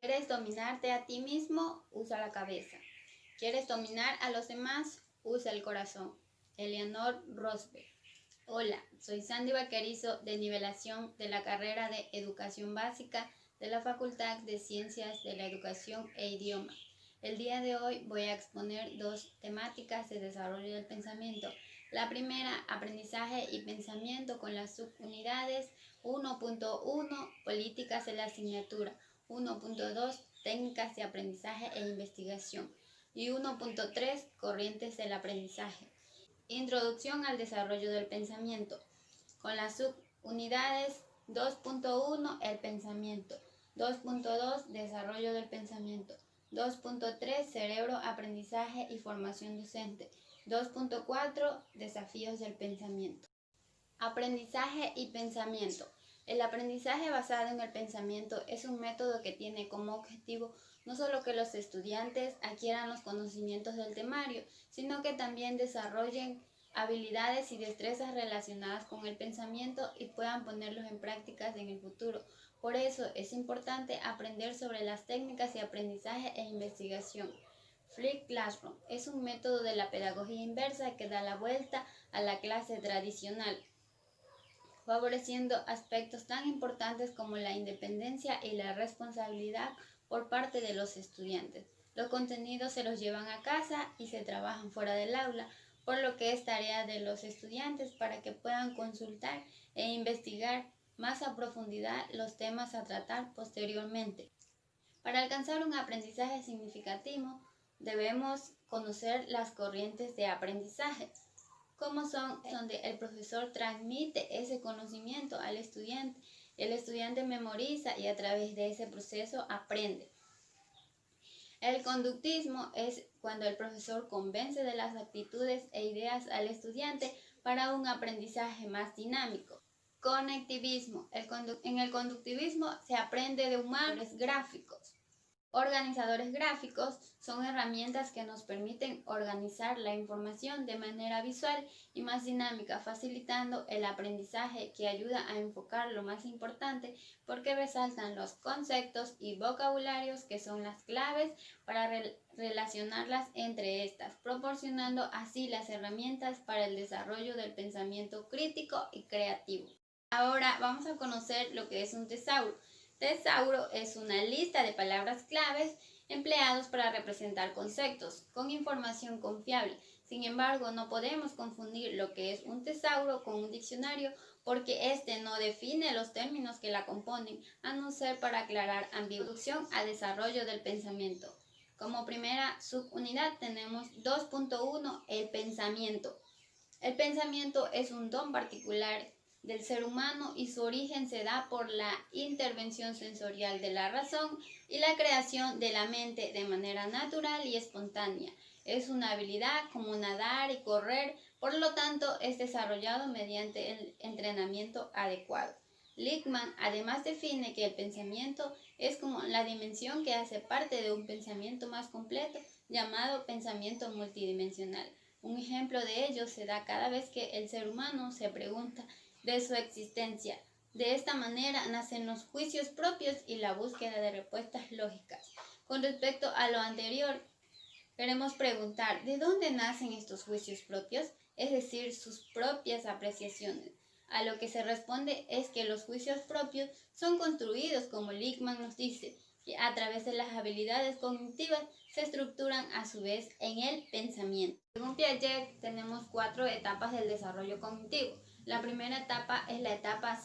¿Quieres dominarte a ti mismo? Usa la cabeza. ¿Quieres dominar a los demás? Usa el corazón. Eleanor Roosevelt. Hola, soy Sandy Vaquerizo de nivelación de la carrera de Educación Básica de la Facultad de Ciencias de la Educación e Idioma. El día de hoy voy a exponer dos temáticas de desarrollo del pensamiento. La primera, aprendizaje y pensamiento con las subunidades 1.1, políticas de la asignatura, 1.2, técnicas de aprendizaje e investigación y 1.3, corrientes del aprendizaje. Introducción al desarrollo del pensamiento. Con las subunidades 2.1, el pensamiento, 2.2, desarrollo del pensamiento, 2.3, cerebro, aprendizaje y formación docente, 2.4, desafíos del pensamiento. Aprendizaje y pensamiento. El aprendizaje basado en el pensamiento es un método que tiene como objetivo no solo que los estudiantes adquieran los conocimientos del temario, sino que también desarrollen habilidades y destrezas relacionadas con el pensamiento y puedan ponerlos en prácticas en el futuro. Por eso es importante aprender sobre las técnicas de aprendizaje e investigación. Flipped Classroom es un método de la pedagogía inversa que da la vuelta a la clase tradicional, favoreciendo aspectos tan importantes como la independencia y la responsabilidad por parte de los estudiantes. Los contenidos se los llevan a casa y se trabajan fuera del aula, por lo que es tarea de los estudiantes para que puedan consultar e investigar más a profundidad los temas a tratar posteriormente. Para alcanzar un aprendizaje significativo, debemos conocer las corrientes de aprendizaje. ¿Cómo son? Donde el profesor transmite ese conocimiento al estudiante. El estudiante memoriza y a través de ese proceso aprende. El conductismo es cuando el profesor convence de las actitudes e ideas al estudiante para un aprendizaje más dinámico. Conectivismo. En el conductivismo se aprende de humanos gráficos. Organizadores gráficos son herramientas que nos permiten organizar la información de manera visual y más dinámica, facilitando el aprendizaje que ayuda a enfocar lo más importante porque resaltan los conceptos y vocabularios que son las claves para relacionarlas entre estas, proporcionando así las herramientas para el desarrollo del pensamiento crítico y creativo. Ahora vamos a conocer lo que es un tesauro. Tesauro es una lista de palabras claves empleados para representar conceptos con información confiable. Sin embargo, no podemos confundir lo que es un tesauro con un diccionario porque este no define los términos que la componen, a no ser para aclarar ambigüedad a desarrollo del pensamiento. Como primera subunidad tenemos 2.1, el pensamiento. El pensamiento es un don particular del ser humano y su origen se da por la intervención sensorial de la razón y la creación de la mente de manera natural y espontánea. Es una habilidad como nadar y correr, por lo tanto es desarrollado mediante el entrenamiento adecuado. Lippmann además define que el pensamiento es como la dimensión que hace parte de un pensamiento más completo llamado pensamiento multidimensional. Un ejemplo de ello se da cada vez que el ser humano se pregunta de su existencia. De esta manera nacen los juicios propios y la búsqueda de respuestas lógicas. Con respecto a lo anterior, queremos preguntar, ¿de dónde nacen estos juicios propios? Es decir, sus propias apreciaciones. A lo que se responde es que los juicios propios son construidos, como Lippmann nos dice, que a través de las habilidades cognitivas se estructuran a su vez en el pensamiento. Según Piaget, tenemos 4 etapas del desarrollo cognitivo. La primera etapa es la etapa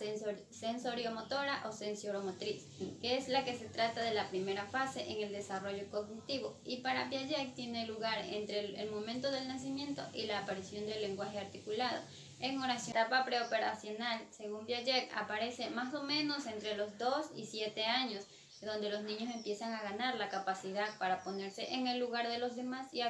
sensoriomotora o sensoromotriz, que es la que se trata de la primera fase en el desarrollo cognitivo y para Piaget tiene lugar entre el momento del nacimiento y la aparición del lenguaje articulado. En oración, la etapa preoperacional, según Piaget, aparece más o menos entre los 2 y 7 años, donde los niños empiezan a ganar la capacidad para ponerse en el lugar de los demás y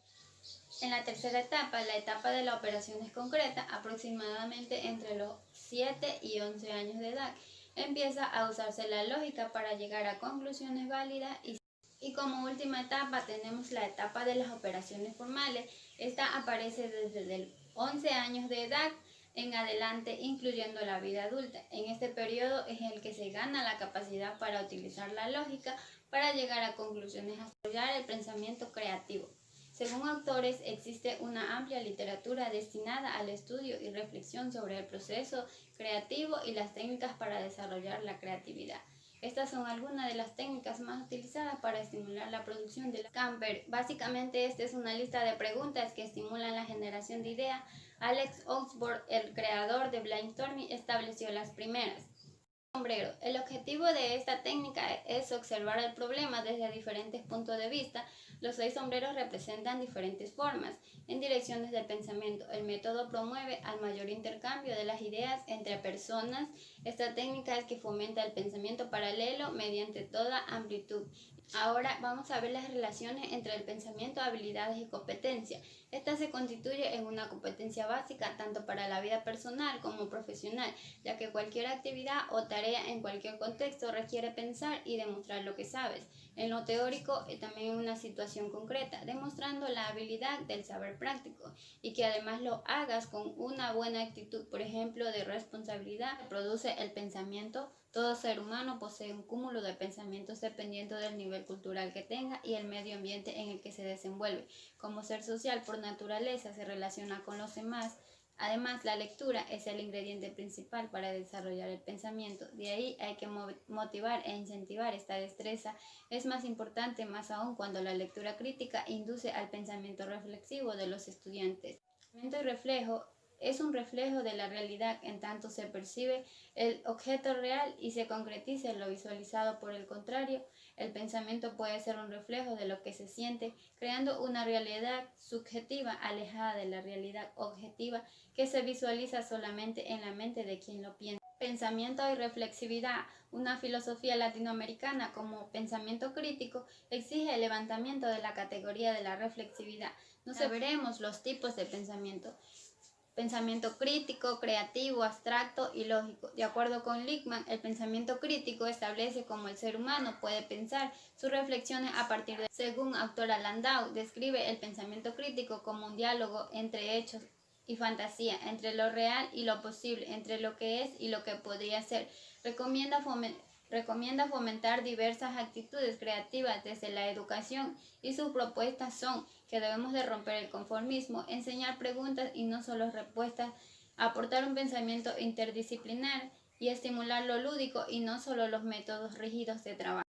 en la tercera etapa, la etapa de la operación es concreta, aproximadamente entre los 7 y 11 años de edad. Empieza a usarse la lógica para llegar a conclusiones válidas y como última etapa tenemos la etapa de las operaciones formales. Esta aparece desde los 11 años de edad en adelante, incluyendo la vida adulta. En este periodo es el que se gana la capacidad para utilizar la lógica para llegar a conclusiones, a desarrollar el pensamiento creativo. Según autores, existe una amplia literatura destinada al estudio y reflexión sobre el proceso creativo y las técnicas para desarrollar la creatividad. Estas son algunas de las técnicas más utilizadas para estimular la producción de la Camper. Básicamente, esta es una lista de preguntas que estimulan la generación de ideas. Alex Oxford, el creador de brainstorming, estableció las primeras. Sombrero. El objetivo de esta técnica es observar el problema desde diferentes puntos de vista. Los 6 sombreros representan diferentes formas en direcciones del pensamiento. El método promueve al mayor intercambio de las ideas entre personas. Esta técnica es que fomenta el pensamiento paralelo mediante toda amplitud. Ahora vamos a ver las relaciones entre el pensamiento, habilidades y competencia. Esta se constituye en una competencia básica tanto para la vida personal como profesional, ya que cualquier actividad o tarea en cualquier contexto requiere pensar y demostrar lo que sabes. En lo teórico y también en una situación concreta, demostrando la habilidad del saber práctico y que además lo hagas con una buena actitud, por ejemplo, de responsabilidad, produce el pensamiento. Todo ser humano posee un cúmulo de pensamientos dependiendo del nivel cultural que tenga y el medio ambiente en el que se desenvuelve. Como ser social por naturaleza se relaciona con los demás. Además, la lectura es el ingrediente principal para desarrollar el pensamiento. De ahí hay que motivar e incentivar esta destreza. Es más importante más aún cuando la lectura crítica induce al pensamiento reflexivo de los estudiantes. El pensamiento y reflejo es un reflejo de la realidad en tanto se percibe el objeto real y se concretiza lo visualizado. Por el contrario, el pensamiento puede ser un reflejo de lo que se siente, creando una realidad subjetiva alejada de la realidad objetiva que se visualiza solamente en la mente de quien lo piensa. Pensamiento y reflexividad. Una filosofía latinoamericana como pensamiento crítico exige el levantamiento de la categoría de la reflexividad. Nos veremos los tipos de pensamiento. Pensamiento crítico, creativo, abstracto y lógico. De acuerdo con Lichtman, el pensamiento crítico establece cómo el ser humano puede pensar sus reflexiones a partir de... Según autora Landau, describe el pensamiento crítico como un diálogo entre hechos y fantasía, entre lo real y lo posible, entre lo que es y lo que podría ser. Recomienda fomentar diversas actitudes creativas desde la educación y sus propuestas son que debemos de romper el conformismo, enseñar preguntas y no solo respuestas, aportar un pensamiento interdisciplinar y estimular lo lúdico y no solo los métodos rígidos de trabajo.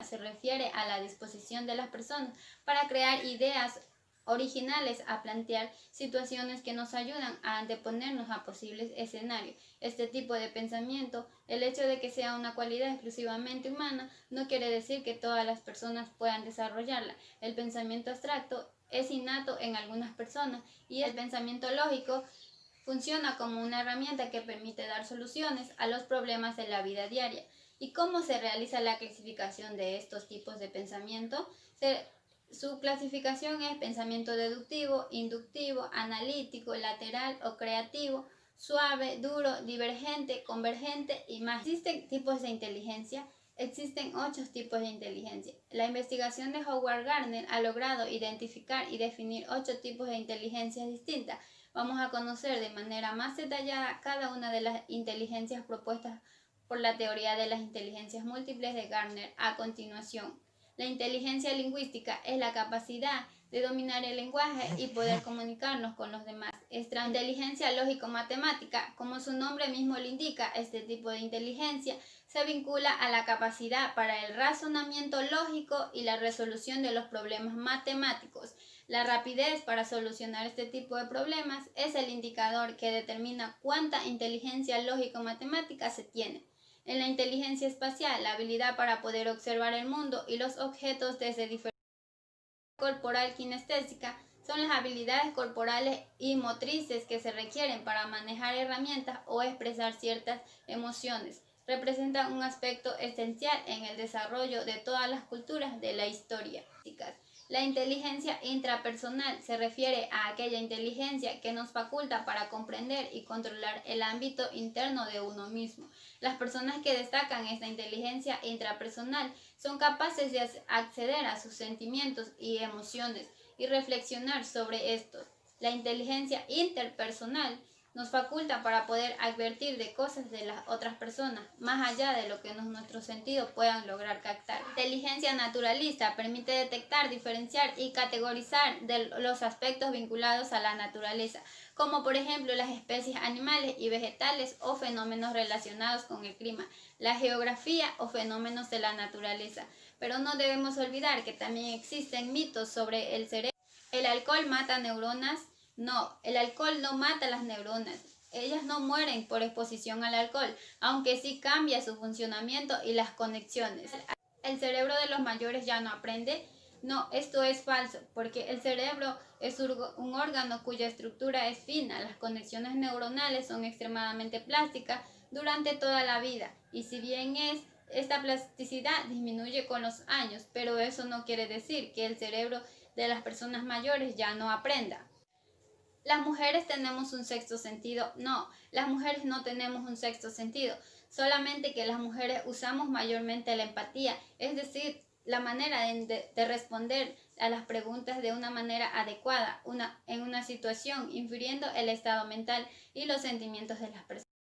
Se refiere a la disposición de las personas para crear ideas originales, a plantear situaciones que nos ayudan a anteponernos a posibles escenarios. Este tipo de pensamiento, el hecho de que sea una cualidad exclusivamente humana, no quiere decir que todas las personas puedan desarrollarla. El pensamiento abstracto es innato en algunas personas y el pensamiento lógico funciona como una herramienta que permite dar soluciones a los problemas de la vida diaria. ¿Y cómo se realiza la clasificación de estos tipos de pensamiento? Su clasificación es pensamiento deductivo, inductivo, analítico, lateral o creativo, suave, duro, divergente, convergente y más. ¿Existen tipos de inteligencia? Existen 8 tipos de inteligencia. La investigación de Howard Gardner ha logrado identificar y definir 8 tipos de inteligencia distintas. Vamos a conocer de manera más detallada cada una de las inteligencias propuestas por la teoría de las inteligencias múltiples de Gardner a continuación. La inteligencia lingüística es la capacidad de dominar el lenguaje y poder comunicarnos con los demás. Esta inteligencia lógico-matemática, como su nombre mismo lo indica, este tipo de inteligencia se vincula a la capacidad para el razonamiento lógico y la resolución de los problemas matemáticos. La rapidez para solucionar este tipo de problemas es el indicador que determina cuánta inteligencia lógico-matemática se tiene. En la inteligencia espacial, la habilidad para poder observar el mundo y los objetos desde diferentes corporal kinestésica son las habilidades corporales y motrices que se requieren para manejar herramientas o expresar ciertas emociones. Representan un aspecto esencial en el desarrollo de todas las culturas de la historia. La inteligencia intrapersonal se refiere a aquella inteligencia que nos faculta para comprender y controlar el ámbito interno de uno mismo. Las personas que destacan esta inteligencia intrapersonal son capaces de acceder a sus sentimientos y emociones y reflexionar sobre estos. La inteligencia interpersonal nos faculta para poder advertir de cosas de las otras personas, más allá de lo que nuestros sentidos puedan lograr captar. La inteligencia naturalista permite detectar, diferenciar y categorizar los aspectos vinculados a la naturaleza, como por ejemplo las especies animales y vegetales o fenómenos relacionados con el clima, la geografía o fenómenos de la naturaleza. Pero no debemos olvidar que también existen mitos sobre el cerebro. ¿El alcohol mata neuronas? No, el alcohol no mata las neuronas. Ellas no mueren por exposición al alcohol, aunque sí cambia su funcionamiento y las conexiones. ¿El cerebro de los mayores ya no aprende? No, esto es falso, porque el cerebro es un órgano cuya estructura es fina, las conexiones neuronales son extremadamente plásticas durante toda la vida, y si bien esta plasticidad disminuye con los años, pero eso no quiere decir que el cerebro de las personas mayores ya no aprenda. ¿Las mujeres tenemos un sexto sentido? No, las mujeres no tenemos un sexto sentido, solamente que las mujeres usamos mayormente la empatía, es decir, la manera de responder a las preguntas de una manera adecuada en una situación, infiriendo el estado mental y los sentimientos de las personas.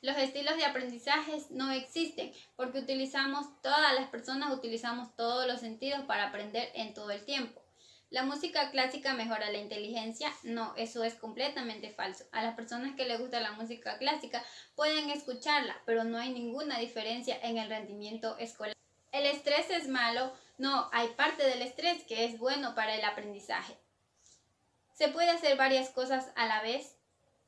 Los estilos de aprendizaje no existen porque todas las personas utilizamos todos los sentidos para aprender en todo el tiempo. ¿La música clásica mejora la inteligencia? No, eso es completamente falso. A las personas que les gusta la música clásica pueden escucharla, pero no hay ninguna diferencia en el rendimiento escolar. ¿El estrés es malo? No, hay parte del estrés que es bueno para el aprendizaje. ¿Se puede hacer varias cosas a la vez?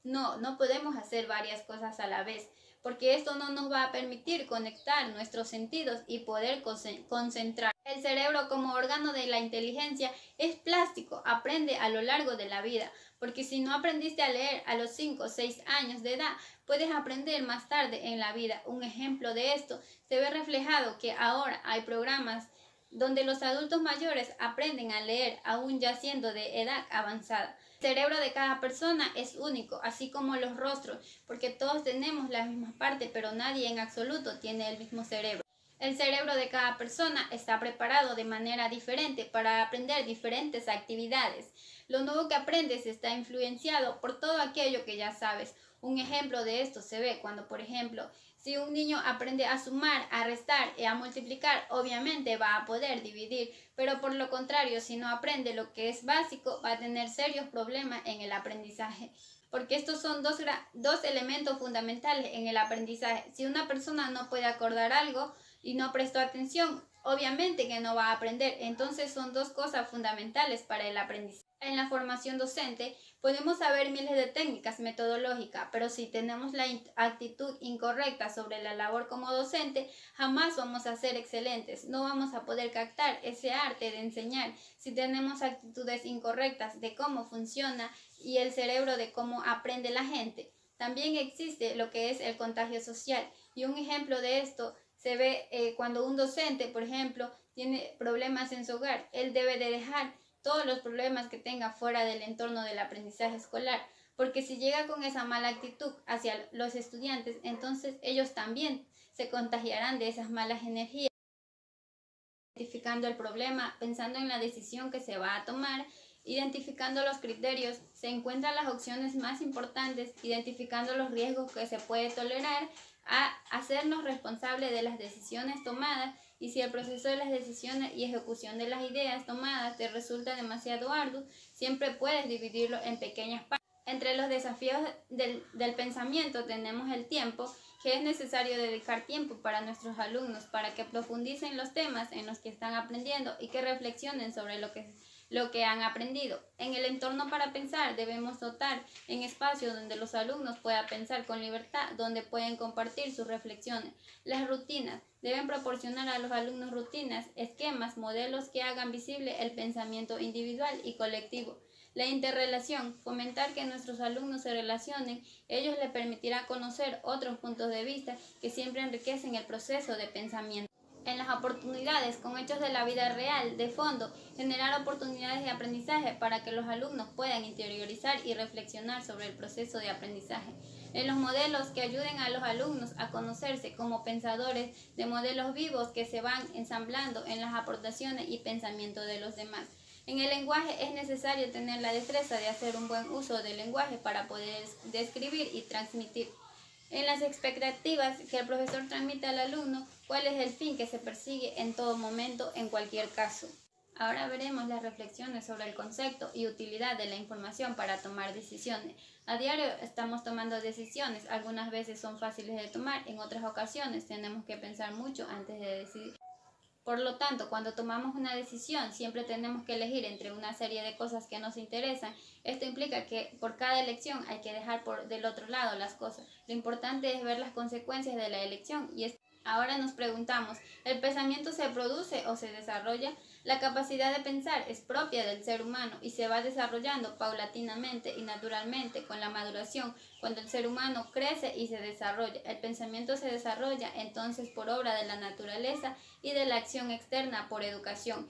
No, no podemos hacer varias cosas a la vez, porque esto no nos va a permitir conectar nuestros sentidos y poder concentrar. El cerebro como órgano de la inteligencia es plástico, aprende a lo largo de la vida, porque si no aprendiste a leer a los 5 o 6 años de edad, puedes aprender más tarde en la vida. Un ejemplo de esto se ve reflejado que ahora hay programas donde los adultos mayores aprenden a leer aún ya siendo de edad avanzada. El cerebro de cada persona es único, así como los rostros, porque todos tenemos la misma parte, pero nadie en absoluto tiene el mismo cerebro. El cerebro de cada persona está preparado de manera diferente para aprender diferentes actividades. Lo nuevo que aprendes está influenciado por todo aquello que ya sabes. Un ejemplo de esto se ve cuando, por ejemplo, si un niño aprende a sumar, a restar y a multiplicar, obviamente va a poder dividir, pero por lo contrario, si no aprende lo que es básico, va a tener serios problemas en el aprendizaje. Porque estos son dos elementos fundamentales en el aprendizaje. Si una persona no puede acordar algo y no prestó atención, obviamente que no va a aprender. Entonces son dos cosas fundamentales para el aprendizaje. En la formación docente podemos saber miles de técnicas metodológicas, pero si tenemos la actitud incorrecta sobre la labor como docente, jamás vamos a ser excelentes. No vamos a poder captar ese arte de enseñar si tenemos actitudes incorrectas de cómo funciona y el cerebro, de cómo aprende la gente. También existe lo que es el contagio social, y un ejemplo de esto se ve cuando un docente, por ejemplo, tiene problemas en su hogar. Él debe de dejar todos los problemas que tenga fuera del entorno del aprendizaje escolar, porque si llega con esa mala actitud hacia los estudiantes, entonces ellos también se contagiarán de esas malas energías. Identificando el problema, pensando en la decisión que se va a tomar, identificando los criterios, se encuentran las opciones más importantes, identificando los riesgos que se puede tolerar, a hacernos responsables de las decisiones tomadas. Y si el proceso de las decisiones y ejecución de las ideas tomadas te resulta demasiado arduo, siempre puedes dividirlo en pequeñas partes. Entre los desafíos del pensamiento tenemos el tiempo, que es necesario dedicar tiempo para nuestros alumnos, para que profundicen los temas en los que están aprendiendo y que reflexionen sobre lo que han aprendido. En el entorno para pensar debemos dotar en espacios donde los alumnos puedan pensar con libertad, donde pueden compartir sus reflexiones. Las rutinas deben proporcionar a los alumnos rutinas, esquemas, modelos que hagan visible el pensamiento individual y colectivo. La interrelación, fomentar que nuestros alumnos se relacionen, ellos les permitirá conocer otros puntos de vista que siempre enriquecen el proceso de pensamiento. En las oportunidades con hechos de la vida real, de fondo, generar oportunidades de aprendizaje para que los alumnos puedan interiorizar y reflexionar sobre el proceso de aprendizaje. En los modelos que ayuden a los alumnos a conocerse como pensadores de modelos vivos que se van ensamblando en las aportaciones y pensamiento de los demás. En el lenguaje es necesario tener la destreza de hacer un buen uso del lenguaje para poder describir y transmitir en las expectativas que el profesor transmite al alumno cuál es el fin que se persigue en todo momento, en cualquier caso. Ahora veremos las reflexiones sobre el concepto y utilidad de la información para tomar decisiones. A diario estamos tomando decisiones, algunas veces son fáciles de tomar, en otras ocasiones tenemos que pensar mucho antes de decidir. Por lo tanto, cuando tomamos una decisión, siempre tenemos que elegir entre una serie de cosas que nos interesan. Esto implica que por cada elección hay que dejar del otro lado las cosas. Lo importante es ver las consecuencias de la elección ahora nos preguntamos, ¿el pensamiento se produce o se desarrolla? La capacidad de pensar es propia del ser humano y se va desarrollando paulatinamente y naturalmente con la maduración. Cuando el ser humano crece y se desarrolla, el pensamiento se desarrolla entonces por obra de la naturaleza y de la acción externa por educación.